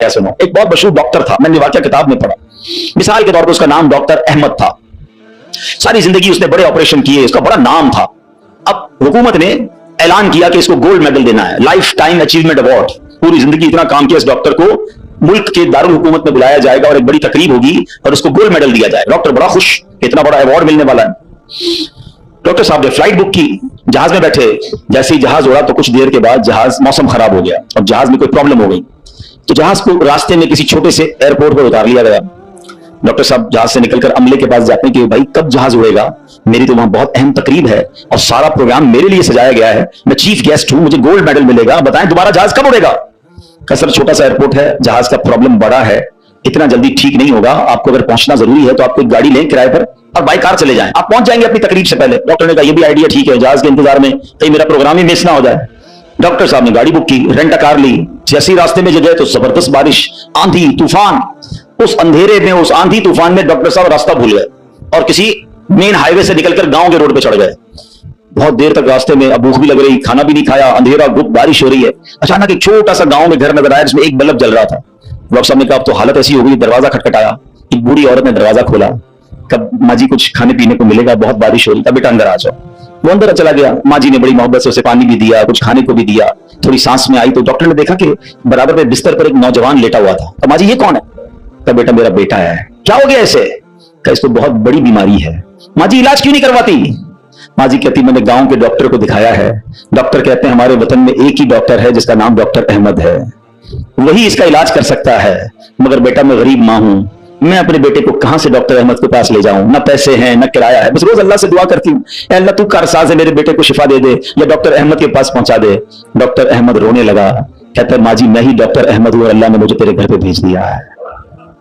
सुनो, एक बहुत मशहूर डॉक्टर था, मैंने वाकया किताब में पढ़ा। मिसाल के तौर पर उसका नाम डॉक्टर अहमद था। सारी जिंदगी उसने बड़े ऑपरेशन किए, उसका बड़ा नाम था। अब हुकूमत ने ऐलान किया कि इसको गोल्ड मेडल देना है, लाइफ टाइम अचीवमेंट अवार्ड। पूरी जिंदगी इतना काम किया इस डॉक्टर को, मुल्क के दारुल हुकूमत में बुलाया जाएगा और एक बड़ी तकरीब होगी और उसको गोल्ड मेडल दिया जाएगा। डॉक्टर बड़ा खुश, इतना बड़ा अवार्ड मिलने वाला है। डॉक्टर साहब ने फ्लाइट बुक की, जहाज में बैठे, जैसे ही जहाज उड़ा तो कुछ देर के बाद जहाज मौसम खराब हो गया और जहाज में कोई प्रॉब्लम हो गई, तो जहाज को रास्ते में किसी छोटे से एयरपोर्ट पर उतार लिया गया। डॉक्टर साहब जहाज से निकलकर अमले के पास जाते हैं कि भाई कब जहाज उड़ेगा, मेरी तो वहां बहुत अहम तकरीब है और सारा प्रोग्राम मेरे लिए सजाया गया है, मैं चीफ गेस्ट हूं, मुझे गोल्ड मेडल मिलेगा, बताएं दोबारा जहाज कब उड़ेगा। सर छोटा सा एयरपोर्ट है, जहाज का प्रॉब्लम बड़ा है, इतना जल्दी ठीक नहीं होगा, आपको अगर पहुंचना जरूरी है तो आप एक गाड़ी लें किराए पर और बाई कार चले जाएं, आप पहुंच जाएंगे अपनी तकरीब से पहले। डॉक्टर ने कहा यह भी आइडिया ठीक है, जहाज के इंतजार में कहीं मेरा प्रोग्राम ही मिस ना हो जाए। डॉक्टर साहब ने गाड़ी बुक की, रेंट कार ली। जैसे ही रास्ते में गए तो जबरदस्त बारिश, आंधी तूफान। उस अंधेरे में, उस आंधी तूफान में डॉक्टर साहब रास्ता भूल गए और किसी मेन हाईवे से निकलकर गांव के रोड पे चढ़ गए। बहुत देर तक रास्ते में, अब भूख भी लग रही, खाना भी नहीं खाया, अंधेरा गुप्त बारिश हो रही है। अचानक एक छोटा सा गांव में घर नजर आया जिसमें एक बल्ब जल रहा था। डॉक्टर साहब ने कहा अब तो हालत ऐसी हो गई, दरवाजा खटखटाया। एक बूढ़ी औरत ने दरवाजा खोला, कब माँ जी कुछ खाने पीने को मिलेगा, बहुत बारिश हो रही, तब बेटा अंदर आ जाओ। वो अंदर चला गया, माँ जी ने बड़ी मोहब्बत से उसे पानी भी दिया, कुछ खाने को भी दिया। थोड़ी सांस में आई तो डॉक्टर ने देखा कि बराबर में बिस्तर पर एक नौजवान लेटा हुआ था। तो माँ जी ये कौन है? कहा बेटा मेरा बेटा है। क्या हो गया इसे? कहा इसको बहुत बड़ी बीमारी है। माँ जी इलाज क्यों नहीं करवाती? माँ जी कहती मैंने गांव के डॉक्टर को दिखाया है, डॉक्टर कहते हैं हमारे वतन में एक ही डॉक्टर है जिसका नाम डॉक्टर अहमद है, वही इसका इलाज कर सकता है। मगर बेटा मैं गरीब माँ हूं, मैं अपने बेटे को कहां से डॉक्टर अहमद के पास ले जाऊं, ना पैसे हैं ना किराया है, बस रोज अल्लाह से दुआ करती हूँ अल्लाह तू कारसाज है, मेरे बेटे को शिफा दे दे या डॉक्टर अहमद के पास पहुंचा दे। डॉक्टर अहमद रोने लगा, कहता है माँ जी मैं ही डॉक्टर अहमद हूं, अल्लाह ने मुझे तेरे घर पे भेज दिया है।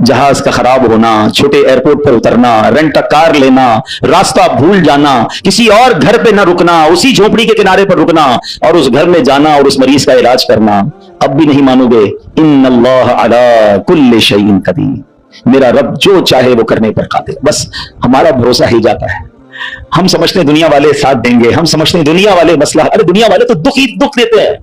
जहाज का खराब होना, छोटे एयरपोर्ट पर उतरना, रेंट कार लेना, रास्ता भूल जाना, किसी और घर पे ना रुकना, उसी झोपड़ी के किनारे पर रुकना और उस घर में जाना और उस मरीज का इलाज करना। अब भी नहीं मानोगे, इन्नल्लाह अला कुल्लि शैइन कदीर, मेरा रब जो चाहे वो करने पर कादिर। बस हमारा भरोसा ही जाता है। हम समझते हैं दुनिया वाले साथ देंगे, हम समझते हैं दुनिया वाले मसला, अरे दुनिया वाले तो दुख ही दुख देते हैं।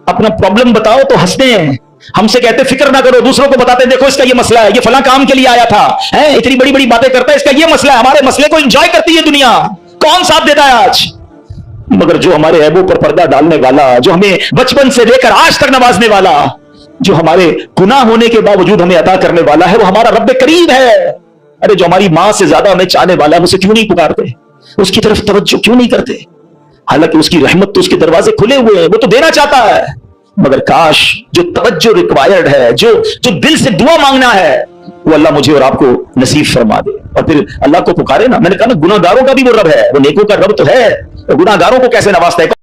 अपना प्रॉब्लम बताओ तो हंसते हैं, हमसे कहते फिक्र ना करो, दूसरों को बताते देखो इसका ये मसला है, ये फला काम के लिए आया था, है इतनी बड़ी बड़ी बातें करता है, इसका ये मसला है। हमारे मसले को एंजॉय करती है दुनिया, कौन साथ देता है आज? मगर जो हमारे ऐबों पर पर्दा डालने वाला, जो हमें बचपन से लेकर आज तक नवाजने वाला, जो हमारे गुनाह होने के बावजूद हमें अता करने वाला है, वो हमारा रब्बे करीम है। अरे जो हमारी मां से ज्यादा हमें चाहने वाला है, उसे क्यों नहीं पुकारते, उसकी तरफ तवज्जो क्यों नहीं करते? हालांकि उसकी रहमत तो उसके दरवाजे खुले हुए हैं, वो तो देना चाहता है, मगर काश जो तवज्जो रिक्वायर्ड है, जो दिल से दुआ मांगना है, वो अल्लाह मुझे और आपको नसीब फरमा दे। और फिर अल्लाह को पुकारे ना। मैंने कहा ना गुनाहगारों का भी वो रब है, वो नेकों का रब तो है, तो गुनाहगारों को कैसे नवाजता है?